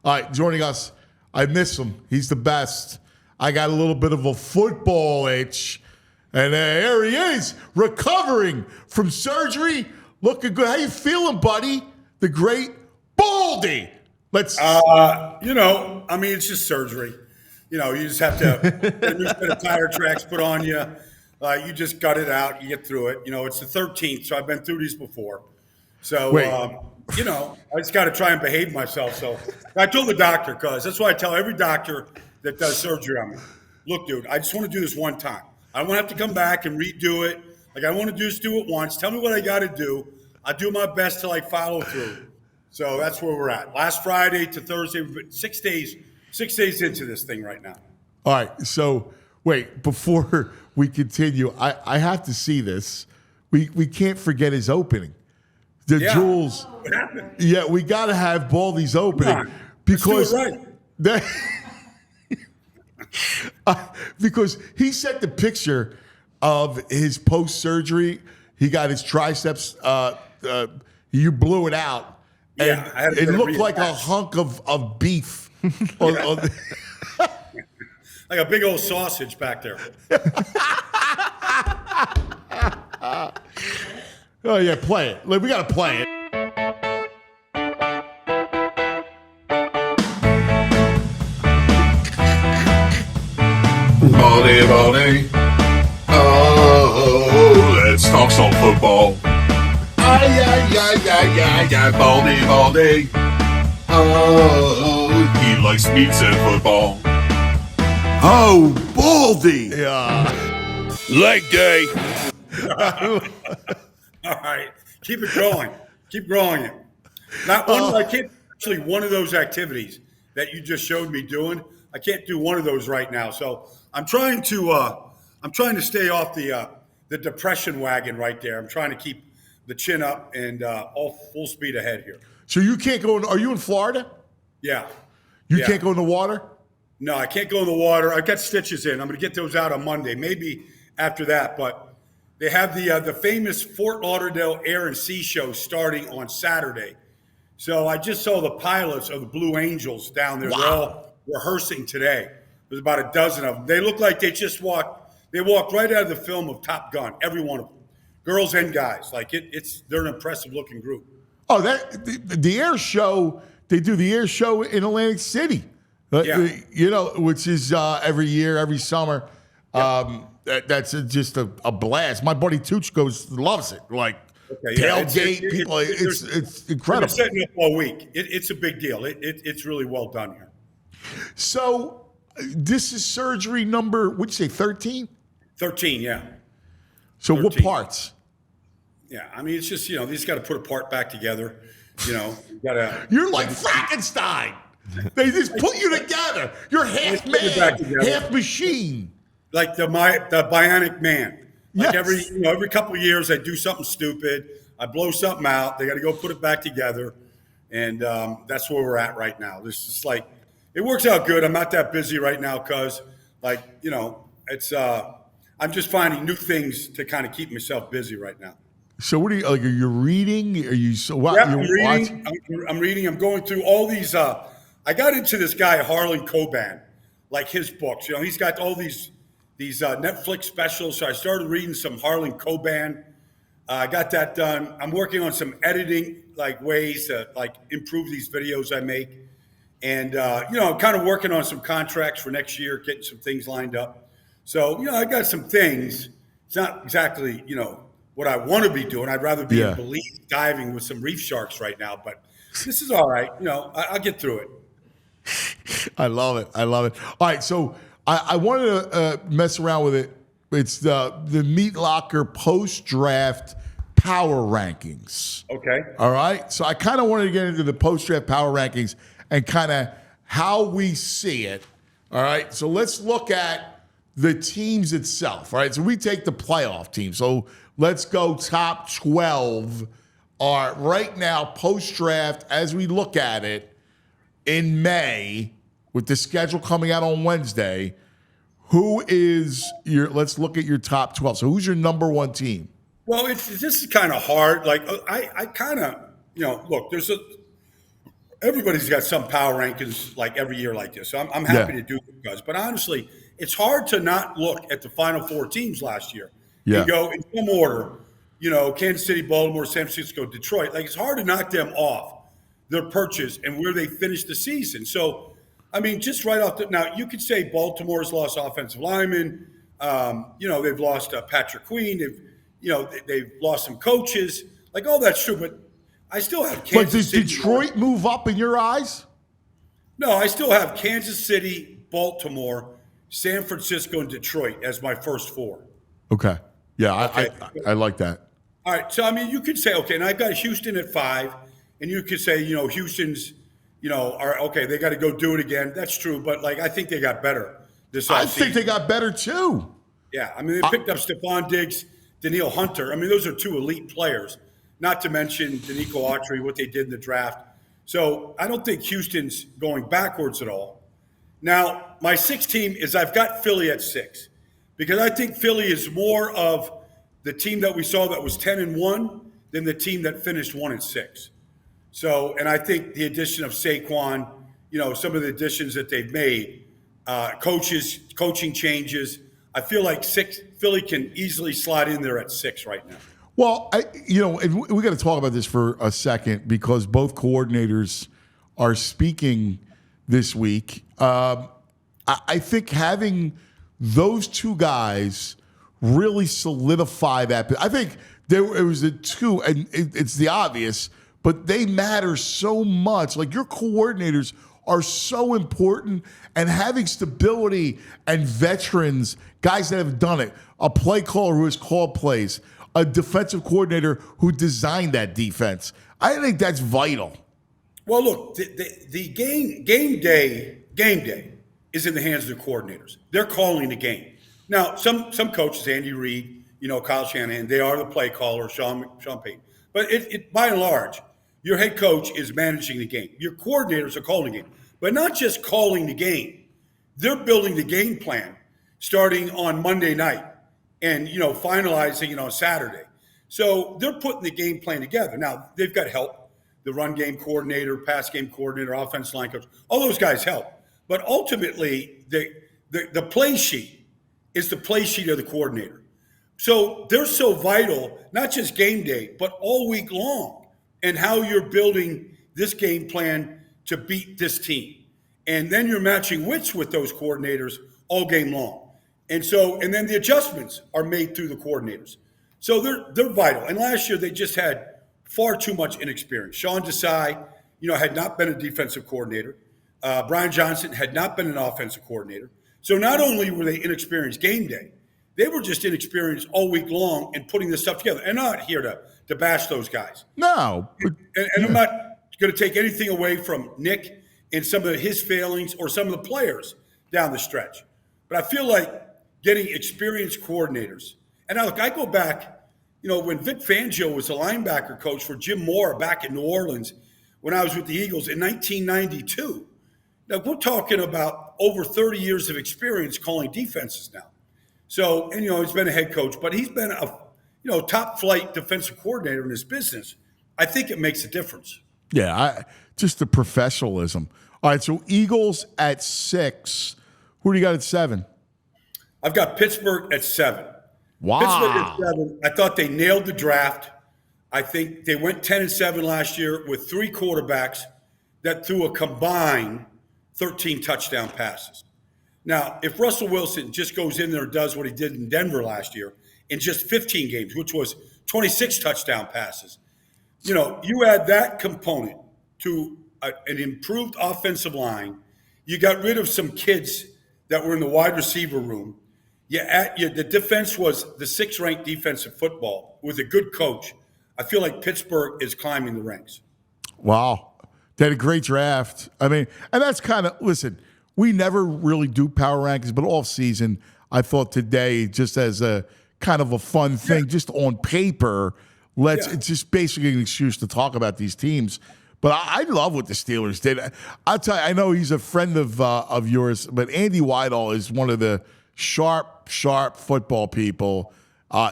All right, joining us. I miss him. He's the best. I got a little bit of a football itch. And here he is, recovering from surgery. Looking good. How you feeling, buddy? The great Baldi. Let's. It's just surgery. You just have to get a new set of tire tracks put on you. You just gut it out. You get through it. It's the 13th, so I've been through these before. So, I just got to try and behave myself. So I told the doctor, because that's why I tell every doctor that does surgery on me. Look, dude, I just want to do this one time. I don't want to have to come back and redo it. Like, I want to just do it once. Tell me what I got to do. I do my best to follow through. So that's where we're at. Last Friday to Thursday, 6 days into this thing right now. All right. So wait, before we continue, I have to see this. We can't forget his opening. The Jules. What happened? Yeah, we got to have Baldi's opening because let's do it right. Because he sent the picture of his post-surgery. He got his triceps. You blew it out. Yeah, and it looked like a hunk of beef. Like a big old sausage back there. Oh, yeah, play it. We got to play it. Baldi. Oh, let's talk some football. Baldi. Oh, he likes pizza and football. Oh, Baldi. Yeah. Leg day. All right. Keep it going. Keep growing it. I can't actually one of those activities that you just showed me doing. I can't do one of those right now. So I'm trying to stay off the depression wagon right there. I'm trying to keep the chin up and all full speed ahead here. So you can't go. Are you in Florida? Yeah. You can't go in the water? No, I can't go in the water. I've got stitches in. I'm going to get those out on Monday, maybe after that. But they have the famous Fort Lauderdale Air and Sea Show starting on Saturday. So I just saw the pilots of the Blue Angels down there. Wow. They're all rehearsing today. There's about a dozen of them. They look like they just walked. They walked right out of the film of Top Gun. Every one of them, girls and guys. They're an impressive looking group. Oh, the air show. They do the air show in Atlantic City. Which is every year, every summer. Yeah. That's just a blast. My buddy Tooch loves it. Tailgate people. It's incredible. They're setting up all week. It's a big deal. It's really well done here. So this is surgery number, what'd you say, 13? 13, yeah. So 13. What parts? Yeah, it's just, you just got to put a part back together. You got to. You're like Frankenstein. They just put you together. You're half man, half machine. Like the bionic man. Yes. Every couple of years I do something stupid. I blow something out. They got to go put it back together. And that's where we're at right now. This is it works out good. I'm not that busy right now because it's I'm just finding new things to kind of keep myself busy right now. So what are you like? Are you reading? Are you I'm reading. I'm going through all these. I got into this guy Harlan Coben, his books. He's got all these Netflix specials. So I started reading some Harlan Coben. I got that done. I'm working on some editing ways to improve these videos I make, and I'm kind of working on some contracts for next year, getting some things lined up. So I got some things. It's not exactly what I want to be doing. I'd rather be in Belize diving with some reef sharks right now, but this is all right. I'll get through it. I love it. All right, so I wanted to mess around with it. It's the Meatlocker post-draft power rankings. Okay. All right, so I kind of wanted to get into the post-draft power rankings and kind of how we see it. All right, so let's look at the teams itself. All right, so we take the playoff team. So let's go top 12 are right now post-draft as we look at it in May with the schedule coming out on Wednesday. Who is let's look at your top 12. So who's your number one team? Well, this is kind of hard. I kind of, look, everybody's got some power rankings like every year like this. So I'm happy to do it, guys. But honestly, it's hard to not look at the Final Four teams last year Yeah. and go in some order. Kansas City, Baltimore, San Francisco, Detroit. Like, it's hard to knock them off their perches and where they finished the season. So, I mean, just right off now, you could say Baltimore's lost offensive linemen. They've lost Patrick Queen. They've lost some coaches. Like, all that's true, but I still have Kansas But does City. Detroit move up in your eyes? No, I still have Kansas City, Baltimore, San Francisco, and Detroit as my first four. Okay. Yeah, Okay. I like that. All right. So, I mean, you could say, okay, and I've got Houston at 5, and you could say, Houston's, are okay, they got to go do it again. That's true. But, like, I think they got better this offseason. I think they got better too. Yeah. I mean, they picked up Stephon Diggs, Daniil Hunter. I mean, those are two elite players, not to mention Danico Autry, what they did in the draft. So I don't think Houston's going backwards at all. Now, my 6th team is I've got Philly at 6 because I think Philly is more of the team that we saw that was 10-1 than the team that finished 1-6. So, and I think the addition of Saquon, some of the additions that they've made, coaching changes, I feel like Philly can easily slide in there at 6 right now. Well, and we got to talk about this for a second because both coordinators are speaking this week. I think having those two guys really solidify that. I think it was the two, and it's the obvious, but they matter so much. Like, your coordinators are so important, and having stability and veterans, guys that have done it, a play caller who has called plays, a defensive coordinator who designed that defense. I think that's vital. Well, look, the game day is in the hands of the coordinators. They're calling the game. Now, some coaches, Andy Reid, Kyle Shanahan, they are the play caller, Sean Payton. But by and large, your head coach is managing the game. Your coordinators are calling the game, but not just calling the game. They're building the game plan starting on Monday night and finalizing on Saturday. So they're putting the game plan together. Now, they've got help. The run game coordinator, pass game coordinator, offensive line coach, all those guys help. But ultimately, the play sheet is the play sheet of the coordinator. So they're so vital, not just game day, but all week long, and how you're building this game plan to beat this team. And then you're matching wits with those coordinators all game long. And then the adjustments are made through the coordinators. So they're vital. And last year they just had far too much inexperience. Sean Desai, had not been a defensive coordinator. Brian Johnson had not been an offensive coordinator. So not only were they inexperienced game day, they were just inexperienced all week long in putting this stuff together. And I'm not here to bash those guys. No. And I'm not going to take anything away from Nick and some of his failings or some of the players down the stretch. But I feel like getting experienced coordinators. And I go back, when Vic Fangio was a linebacker coach for Jim Mora back in New Orleans when I was with the Eagles in 1992. Now, we're talking about over 30 years of experience calling defenses now. So, and he's been a head coach, but he's been a top flight defensive coordinator in his business. I think it makes a difference. Yeah, just the professionalism. All right, so Eagles at 6. Who do you got at 7? I've got Pittsburgh at 7. Wow. Pittsburgh at 7. I thought they nailed the draft. I think they went 10-7 last year with 3 quarterbacks that threw a combined 13 touchdown passes. Now, if Russell Wilson just goes in there and does what he did in Denver last year in just 15 games, which was 26 touchdown passes, you add that component to an improved offensive line. You got rid of some kids that were in the wide receiver room. The defense was the 6th ranked defense in football with a good coach. I feel like Pittsburgh is climbing the ranks. Wow. They had a great draft. I mean, and that's kind of, listen, we never really do power rankings, but all season, I thought today, just as a kind of a fun thing, just on paper, it's just basically an excuse to talk about these teams. But I love what the Steelers did. I'll tell you, I know he's a friend of yours, but Andy Weidel is one of the sharp football people.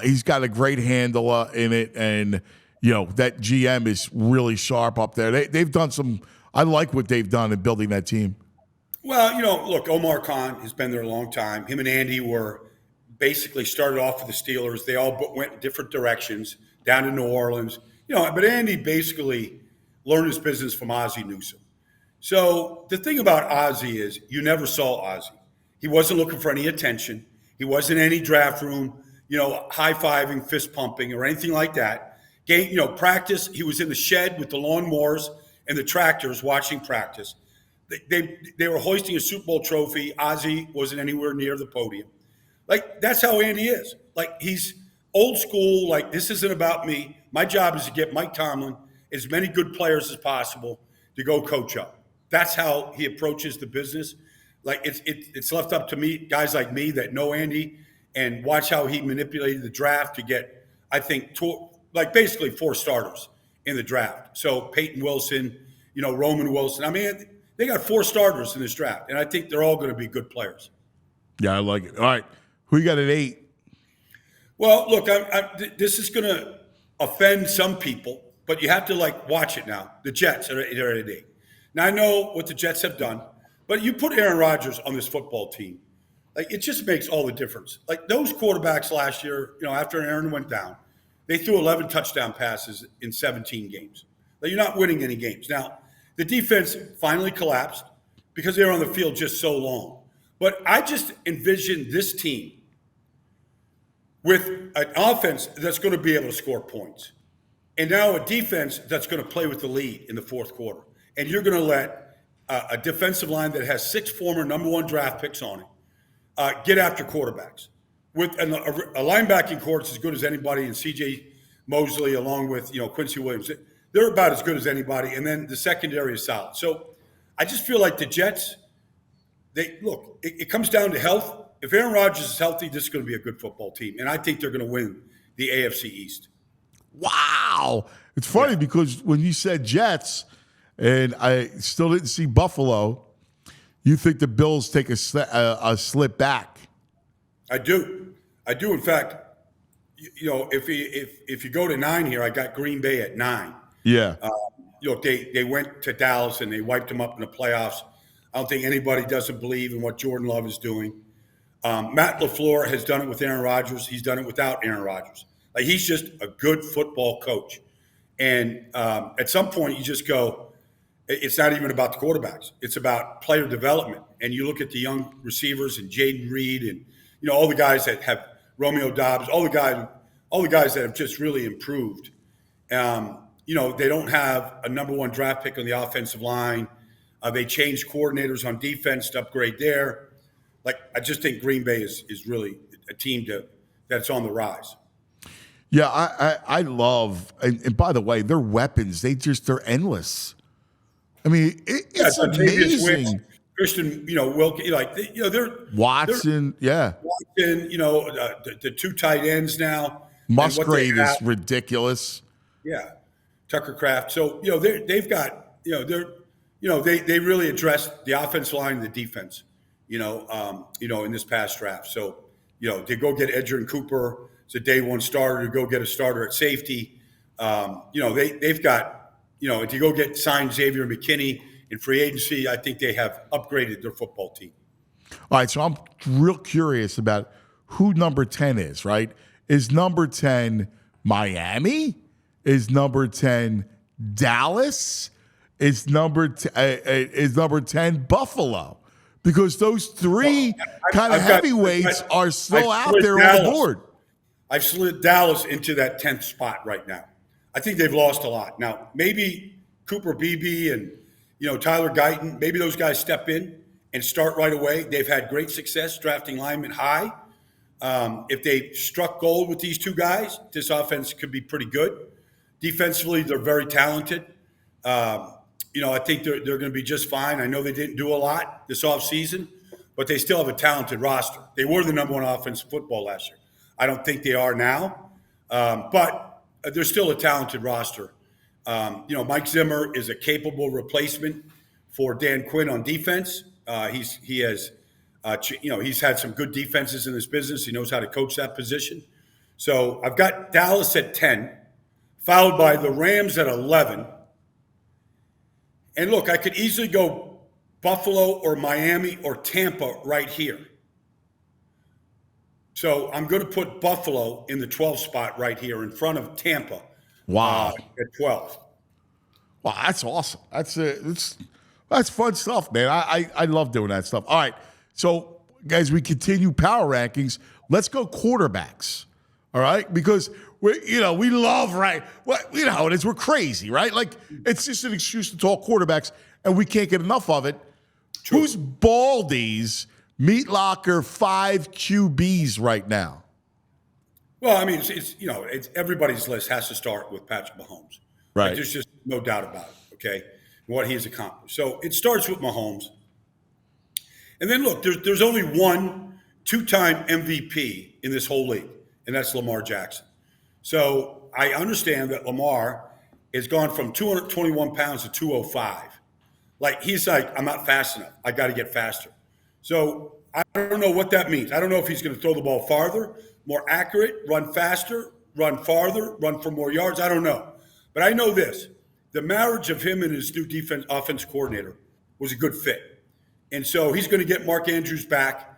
He's got a great handle in it, and that GM is really sharp up there. They've done I like what they've done in building that team. Well, look, Omar Khan has been there a long time. Him and Andy were basically started off with the Steelers. They all went in different directions down to New Orleans. But Andy basically learned his business from Ozzie Newsome. So the thing about Ozzie is you never saw Ozzie. He wasn't looking for any attention. He wasn't in any draft room, high-fiving, fist-pumping, or anything like that. Practice, he was in the shed with the lawnmowers and the tractors watching practice. They were hoisting a Super Bowl trophy. Ozzie wasn't anywhere near the podium. Like, that's how Andy is. Like, he's old school. Like, this isn't about me. My job is to get Mike Tomlin as many good players as possible to go coach up. That's how he approaches the business. Like, it's left up to me, guys like me that know Andy, and watch how he manipulated the draft to get, I think, basically 4 starters in the draft. So Peyton Wilson, Roman Wilson. I mean, they got 4 starters in this draft, and I think they're all going to be good players. Yeah, I like it. All right. Who you got at 8? Well, look, this is going to offend some people, but you have to, watch it now. The Jets are at 8. Now, I know what the Jets have done, but you put Aaron Rodgers on this football team, it just makes all the difference. Like, those quarterbacks last year, after Aaron went down, they threw 11 touchdown passes in 17 games. Like, you're not winning any games. Now, the defense finally collapsed because they were on the field just so long. But I just envision this team with an offense that's going to be able to score points, and now a defense that's going to play with the lead in the fourth quarter. And you're going to let a defensive line that has 6 former number 1 draft picks on it get after quarterbacks. With a linebacking core that's as good as anybody, and C.J. Mosley along with Quincy Williams, they're about as good as anybody. And then the secondary is solid. So I just feel like the Jets, it comes down to health. If Aaron Rodgers is healthy, this is going to be a good football team. And I think they're going to win the AFC East. Wow. It's funny because when you said Jets, and I still didn't see Buffalo, you think the Bills take a slip back. I do. In fact, if you go to 9 here, I got Green Bay at 9. Yeah. They went to Dallas and they wiped them up in the playoffs. I don't think anybody doesn't believe in what Jordan Love is doing. Matt LaFleur has done it with Aaron Rodgers. He's done it without Aaron Rodgers. Like, he's just a good football coach. And at some point, you just go, it's not even about the quarterbacks. It's about player development. And you look at the young receivers and Jaden Reed and all the guys that have Romeo Dobbs, all the guys that have just really improved. They don't have a number 1 draft pick on the offensive line. They changed coordinators on defense to upgrade there. I just think Green Bay is really a team that's on the rise. Yeah, I love, and by the way, their weapons, they're endless. I mean, it's amazing. Christian, Wilkie, they're Watson, Watson, the 2 tight ends now. Musgrave is ridiculous. Yeah, Tucker Kraft. So they've got they really addressed the offensive line and the defense. In this past draft. So they go get Edgerrin Cooper. It's a day 1 starter to go get a starter at safety. They've got. If you go get signed Xavier McKinney in free agency, I think they have upgraded their football team. All right, so I'm real curious about who number 10 is, right? Is number 10 Miami? Is number 10 Dallas? Is number 10 Buffalo? Because those 3 kind of heavyweights are still out there on the board. I've slid Dallas into that 10th spot right now. I think they've lost a lot. Now, maybe Cooper Beebe and, Tyler Guyton, maybe those guys step in and start right away. They've had great success drafting linemen high. If they struck gold with these 2 guys, this offense could be pretty good. Defensively, they're very talented. I think they're going to be just fine. I know they didn't do a lot this offseason, but they still have a talented roster. They were the number 1 offense in football last year. I don't think they are now, but they're still a talented roster. Mike Zimmer is a capable replacement for Dan Quinn on defense. He's had some good defenses in this business. He knows how to coach that position. So I've got Dallas at 10, followed by the Rams at 11, And look, I could easily go Buffalo or Miami or Tampa right here. So I'm going to put Buffalo in the 12 spot right here in front of Tampa. Wow. At 12. Wow, that's awesome. That's fun stuff, man. I love doing that stuff. All right, so guys, we continue power rankings. Let's go quarterbacks. All right, because we love right. What you know how it is. We're crazy, right? Like it's just an excuse to talk quarterbacks, and we can't get enough of it. True. Who's Baldi's Meatlocker 5 QBs right now? Well, I mean, it's everybody's list has to start with Patrick Mahomes. Right. Like, there's just no doubt about it, okay, what he's accomplished. So it starts with Mahomes. And then, look, there's only one two-time MVP in this whole league, and that's Lamar Jackson. So I understand that Lamar has gone from 221 pounds to 205. Like, he's like, I'm not fast enough. I got to get faster. So I don't know what that means. I don't know if he's going to throw the ball farther, more accurate, run faster, run farther, run for more yards. I don't know. But I know this. The marriage of him and his new offense coordinator was a good fit. And so he's going to get Mark Andrews back.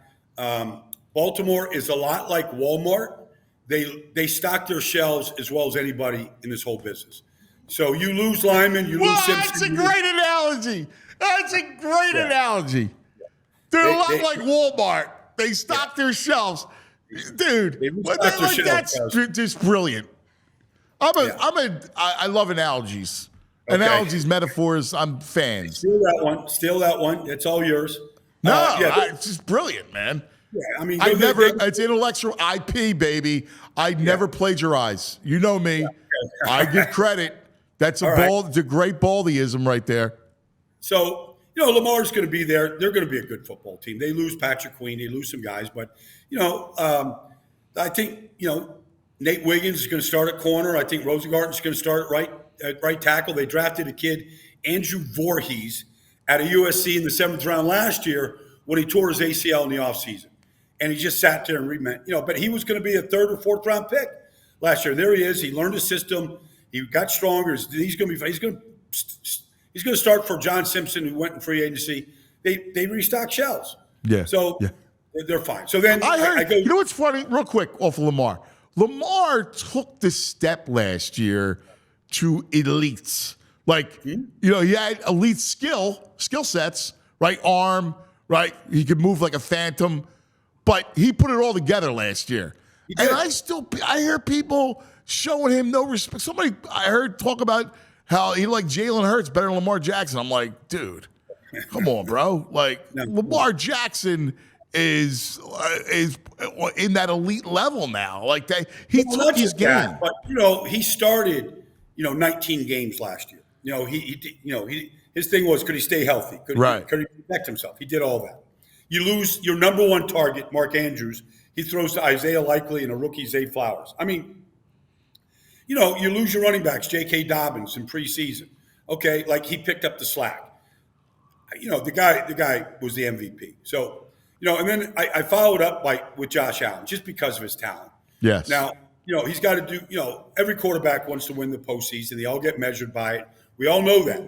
Baltimore is a lot like Walmart. They stock their shelves as well as anybody in this whole business. So you lose Lyman, you lose Simpson. That's a great analogy. That's a great analogy. They're a lot like Walmart. They stock their shelves. Dude, that's just brilliant. I love analogies. Okay. Analogies, metaphors, I'm fans. Steal that one. It's all yours. No, it's just brilliant, man. Yeah, I mean, it's intellectual IP, baby. I never plagiarize. You know me. I give credit. That's it's a great Baldiism right there. So, Lamar's going to be there. They're going to be a good football team. They lose Patrick Queen. They lose some guys. But, I think, Nate Wiggins is going to start at corner. I think Rosengarten's going to start at right tackle. They drafted a kid, Andrew Voorhees, out of USC in the 7th round last year when he tore his ACL in the offseason. And he just sat there and but he was going to be a 3rd or 4th round pick last year. There he is. He learned his system. He got stronger. He's going to start for John Simpson, who went in free agency. They restock shelves. Yeah. So they're fine. So then I heard, you know what's funny? Real quick, off of Lamar. Lamar took the step last year to elites. Like, he had elite skill sets, right? Arm, right? He could move like a phantom. But he put it all together last year. And I hear people showing him no respect. Somebody I heard talk about how he liked Jalen Hurts better than Lamar Jackson. I'm like, dude, come on, bro. Like, Lamar Jackson is in that elite level now. Like, he took his game. But, he started, 19 games last year. His thing was, could he stay healthy? Could he protect himself? He did all that. You lose your number one target, Mark Andrews. He throws to Isaiah Likely and a rookie, Zay Flowers. I mean, you lose your running backs, J.K. Dobbins in preseason. Okay, like he picked up the slack. The guy was the MVP. So, and then I followed up with Josh Allen just because of his talent. Yes. Now, he's got to do, every quarterback wants to win the postseason. They all get measured by it. We all know that.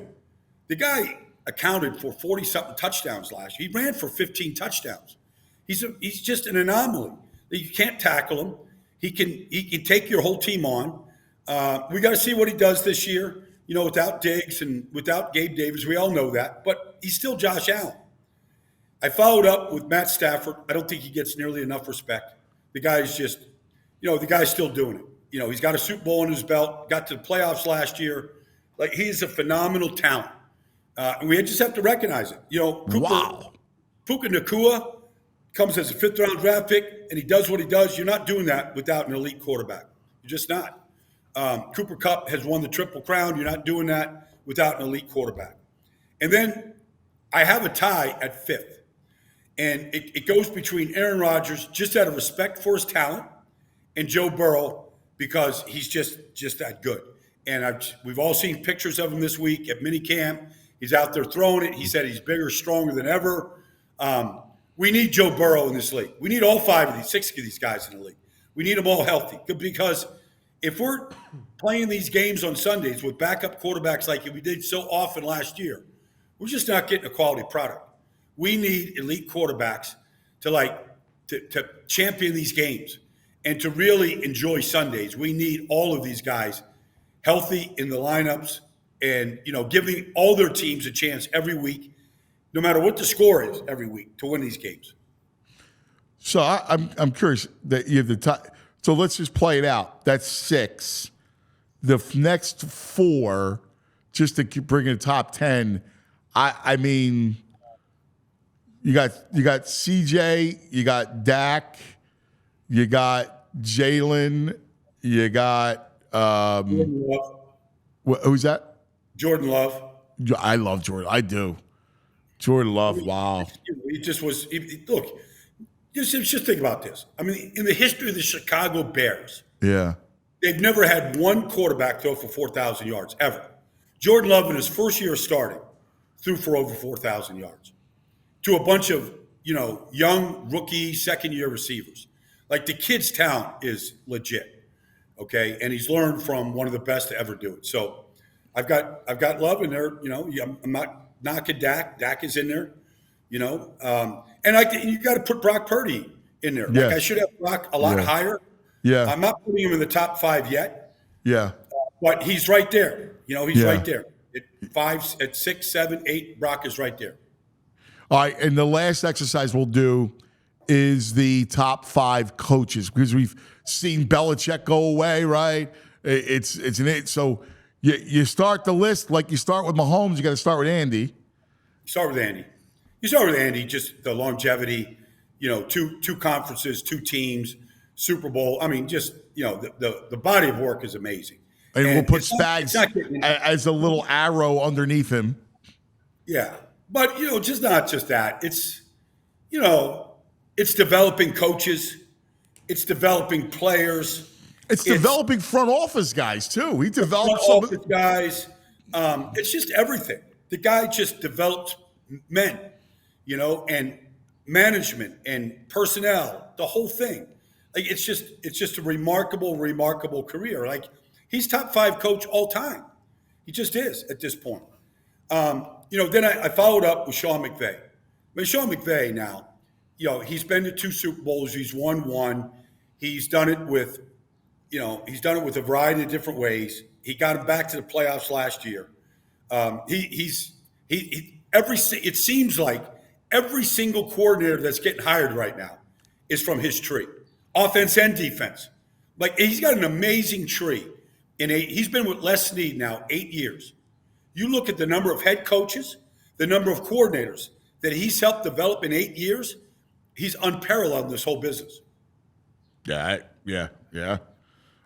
The guy accounted for 40-something touchdowns last year. He ran for 15 touchdowns. He's just an anomaly. You can't tackle him. He can take your whole team on. We got to see what he does this year. Without Diggs and without Gabe Davis, we all know that. But he's still Josh Allen. I followed up with Matt Stafford. I don't think he gets nearly enough respect. The guy's just, the guy's still doing it. He's got a Super Bowl in his belt. Got to the playoffs last year. Like, he's a phenomenal talent. And we just have to recognize it. Puka Nacua comes as a 5th-round draft pick, and he does what he does. You're not doing that without an elite quarterback. You're just not. Cooper Kupp has won the Triple Crown. You're not doing that without an elite quarterback. And then I have a tie at 5th. And it goes between Aaron Rodgers, just out of respect for his talent, and Joe Burrow, because he's just that good. And we've all seen pictures of him this week at minicamp. He's out there throwing it. He said he's bigger, stronger than ever. We need Joe Burrow in this league. We need all 6 of these guys in the league. We need them all healthy, because if we're playing these games on Sundays with backup quarterbacks like we did so often last year, we're just not getting a quality product. We need elite quarterbacks to champion these games and to really enjoy Sundays. We need all of these guys healthy in the lineups and, giving all their teams a chance every week, no matter what the score is every week, to win these games. So I'm curious that you have the top. So let's just play it out. That's 6. The next 4, just to bring in the top 10. I mean, you got CJ, you got Dak, you got Jalen, you got Jordan Love. Who's that? Jordan Love. I love Jordan. I do. Jordan Love. Wow. He just was. Look, just think about this. I mean, in the history of the Chicago Bears, Yeah. they've never had one quarterback throw for 4,000 yards ever. Jordan Love, in his first year of starting, threw for over 4,000 yards to a bunch of young rookie second-year receivers. Like, the kid's talent is legit, okay, and he's learned from one of the best to ever do it. So I've got Love in there. I'm not knocking Dak. Dak is in there, and you got to put Brock Purdy in there. Yeah. Like, I should have Brock a lot higher. Yeah. I'm not putting him in the top 5 yet. Yeah. But he's right there. He's right there. At 6, 7, 8, Brock is right there. All right, and the last exercise we'll do is the top 5 coaches, because we've seen Belichick go away, right? It's an 8. So you start the list like you start with Mahomes. You got to start with Andy. You start with Andy. Just the longevity. 2 conferences, 2 teams, Super Bowl. I mean, just the body of work is amazing. And we'll put Spags as a little arrow underneath him. Yeah. But, just not just that. It's, it's developing coaches. It's developing players. It's developing front office guys, too. He developed front office guys. It's just everything. The guy just developed men, and management and personnel, the whole thing. Like, it's just a remarkable, remarkable career. Like, he's top 5 coach all time. He just is at this point. Then I followed up with Sean McVay. But Sean McVay now, he's been to 2 Super Bowls. He's won 1. He's done it with, a variety of different ways. He got him back to the playoffs last year. It seems like every single coordinator that's getting hired right now is from his tree, offense and defense. Like, he's got an amazing tree. He's been with Les Snead now 8 years. You look at the number of head coaches, the number of coordinators that he's helped develop in 8 years, he's unparalleled in this whole business. Yeah.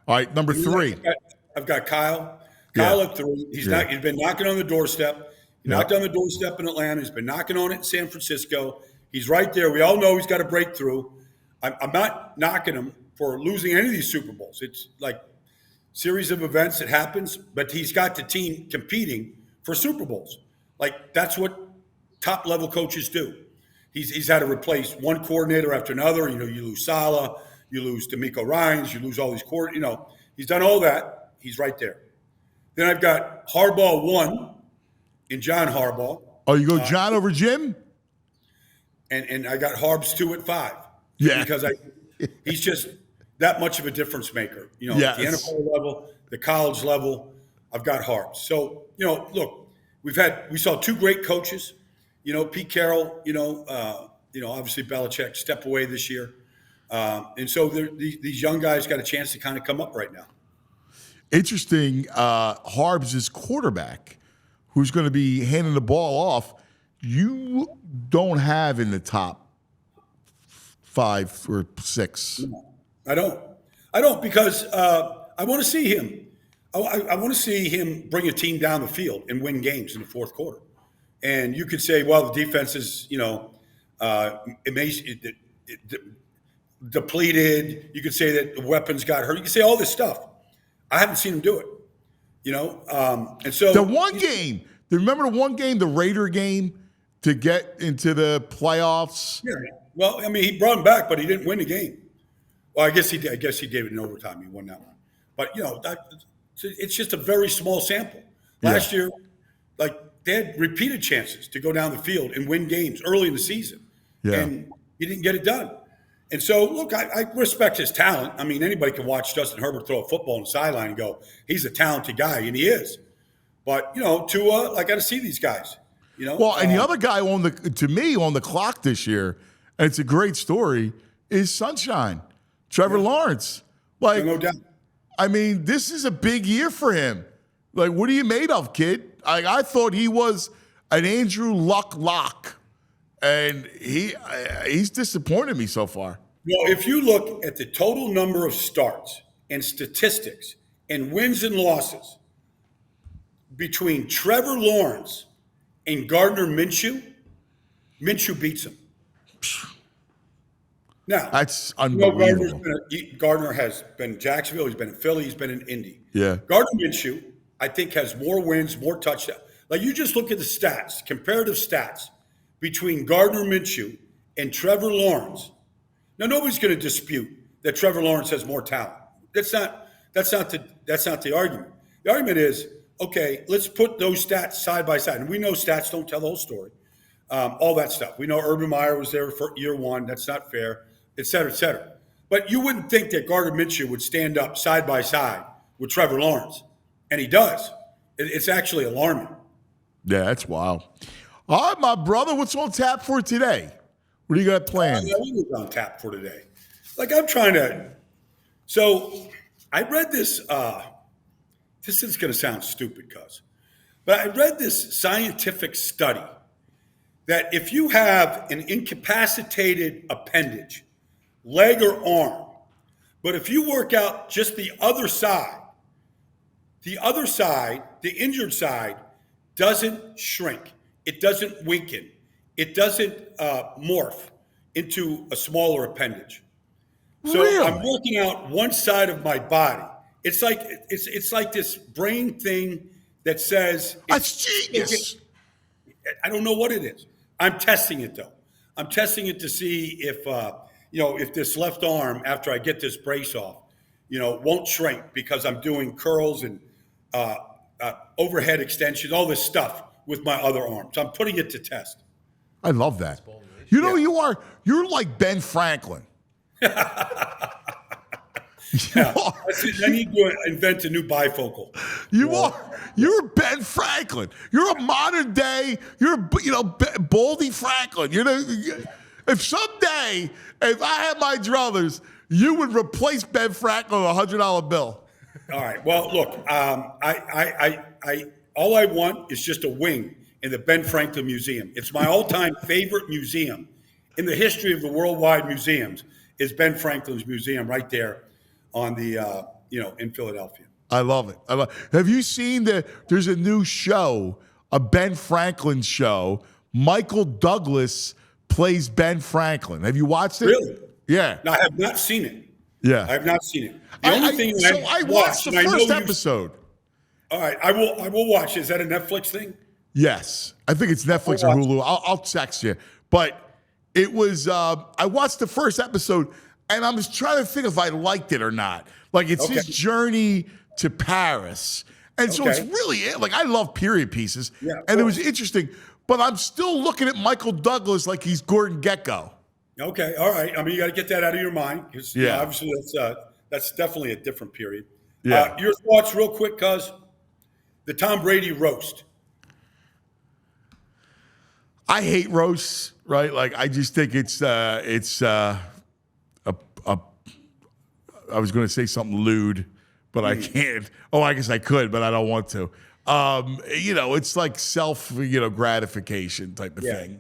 All right, number 3. I've got Kyle. Kyle at 3. He's been knocking on the doorstep. He knocked on the doorstep in Atlanta. He's been knocking on it in San Francisco. He's right there. We all know he's got a breakthrough. I'm not knocking him for losing any of these Super Bowls. It's like series of events that happens, but he's got the team competing for Super Bowls. Like, that's what top level coaches do. He's had to replace one coordinator after another. You lose Saleh, you lose DeMeco Ryans, you lose all these he's done all that. He's right there. Then I've got Harbaugh 1 in John Harbaugh. Oh, you go John over Jim? And I got Harbs 2 at 5. Yeah. Because he's just that much of a difference maker. Yes. At the NFL level, the college level, I've got Harbs. So, look, we saw 2 great coaches. Pete Carroll, obviously Belichick stepped away this year. And so these young guys got a chance to kind of come up right now. Interesting. Harbs is quarterback who's going to be handing the ball off. You don't have in the top 5 or 6. No, I don't because I want to see him. I want to see him bring a team down the field and win games in the fourth quarter. And you could say, well, the defense is, depleted. You could say that the weapons got hurt. You could say all this stuff. I haven't seen him do it, and so the one game. Remember the one game, the Raider game, to get into the playoffs? Yeah. Well, I mean, he brought him back, but he didn't win the game. Well, I guess he did. I guess he gave it in overtime. He won that one. But it's just a very small sample. Last year, like they had repeated chances to go down the field and win games early in the season. Yeah. And he didn't get it done. And so, look, I respect his talent. I mean, anybody can watch Justin Herbert throw a football on the sideline and go, he's a talented guy, and he is. But, Tua, I got to see these guys. Well, and the other guy on the clock this year, and it's a great story, is Sunshine, Trevor Lawrence. Like, no doubt. I mean, this is a big year for him. Like, what are you made of, kid? I thought he was an Andrew Luck lock, and he's disappointed me so far. Well, if you look at the total number of starts and statistics and wins and losses between Trevor Lawrence and Gardner Minshew, Minshew beats him. Now, That's unbelievable. Gardner has been in Jacksonville. He's been in Philly. He's been in Indy. Yeah. Gardner Minshew, I think, has more wins, more touchdowns. Like, you just look at the stats, comparative stats between Gardner Minshew and Trevor Lawrence. Now, nobody's going to dispute that Trevor Lawrence has more talent. That's not the argument. The argument is, okay, let's put those stats side by side. And we know stats don't tell the whole story. All that stuff. We know Urban Meyer was there for year one. That's not fair, et cetera, et cetera. But you wouldn't think that Gardner Minshew would stand up side by side with Trevor Lawrence. And he does. It's actually alarming. Yeah, that's wild. All right, my brother, what's on tap for today? What do you got planned? Yeah, what was on tap for today? Like, I'm trying to. So I read this. This is going to sound stupid, but I read this scientific study that if you have an incapacitated appendage, leg or arm, but if you work out just the other side, the injured side, doesn't shrink. It doesn't weaken. It doesn't morph into a smaller appendage. So Really? I'm working out one side of my body. It's like this brain thing that says That's genius. I don't know what it is. I'm testing it though. I'm testing it to see if this left arm, after I get this brace off, won't shrink because I'm doing curls and overhead extensions, all this stuff with my other arm. So I'm putting it to test. I love that. You're like Ben Franklin. Yeah. I need to invent a new bifocal. You're Ben Franklin. You're a modern day. You're Baldy Franklin. If someday, if I had my druthers, you would replace Ben Franklin with a $100 bill. All right. Well, look. All I want is just a wing in the Ben Franklin Museum. It's my all-time favorite museum in the history of the worldwide museums. Is Ben Franklin's museum right there on the in Philadelphia. I love it. Have you seen there's a new show, a Ben Franklin show. Michael Douglas plays Ben Franklin. Have you watched it? Really? Yeah. No, I have not seen it. Yeah. I have not seen it. The only thing I watched the first episode. All right, I will watch. Is that a Netflix thing? Yes. I think it's Netflix or Hulu. I'll text you. But it was I watched the first episode and I was trying to think if I liked it or not. Like, it's his journey to Paris. And so it's really, like, I love period pieces. Yeah, and it was interesting. But I'm still looking at Michael Douglas like he's Gordon Gekko. Okay, all right. I mean, you got to get that out of your mind because obviously that's definitely a different period. Yeah. Your thoughts real quick, cuz the Tom Brady roast. I hate roasts, right? Like, I just think I was going to say something lewd, but I can't. Oh, I guess I could, but I don't want to. It's like self, gratification type of thing,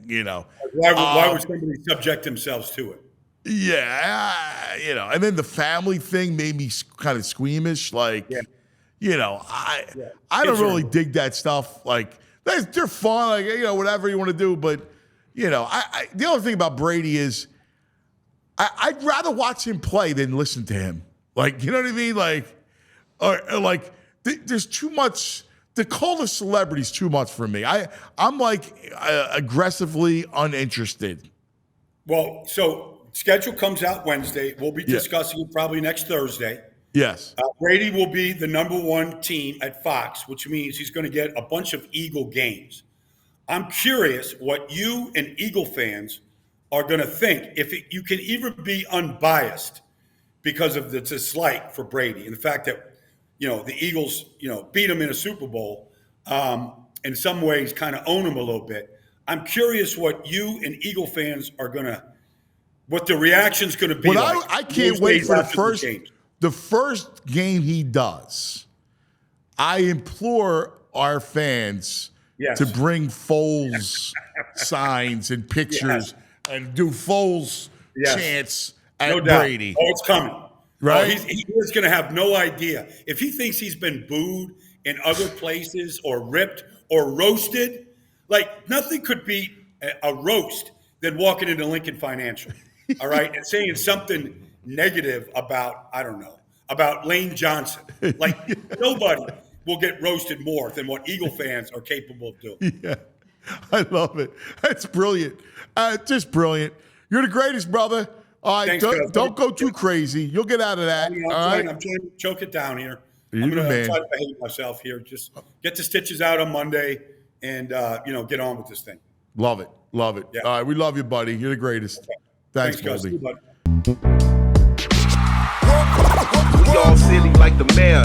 Why would somebody subject themselves to it? Yeah, and then the family thing made me kind of squeamish. Like, I don't really dig that stuff. Like, they're fun, like, whatever you want to do. But, the other thing about Brady is I'd rather watch him play than listen to him. Like, you know what I mean? Like, or like, there's too much. To call the celebrities too much for me. I'm like aggressively uninterested. Well, so schedule comes out Wednesday. We'll be discussing it probably next Thursday. Yes. Brady will be the number one team at Fox, which means he's going to get a bunch of Eagle games. I'm curious what you and Eagle fans are going to think if you can even be unbiased because of the dislike for Brady and the fact that, the Eagles, beat him in a Super Bowl, in some ways kind of own him a little bit. I'm curious what you and Eagle fans are going to, what the reaction's going to be like. I can't wait for the first game he does. I implore our fans to bring Foles signs and pictures and do Foles chants at Brady. Oh, it's coming. Right? He is going to have no idea. If he thinks he's been booed in other places or ripped or roasted, like nothing could beat a roast than walking into Lincoln Financial, all right, and saying something negative about, I don't know, about Lane Johnson. Like nobody will get roasted more than what Eagle fans are capable of doing. Yeah, I love it. That's brilliant. Just brilliant. You're the greatest, brother. All right, Thanks, don't go too crazy. You'll get out of that. I'm trying to choke it down here. I'm going to try to behave myself here. Just get the stitches out on Monday and, get on with this thing. Love it. Love it. Yeah. All right, we love you, buddy. You're the greatest. Okay. Thanks, guys. Baldi. We all silly like the mayor.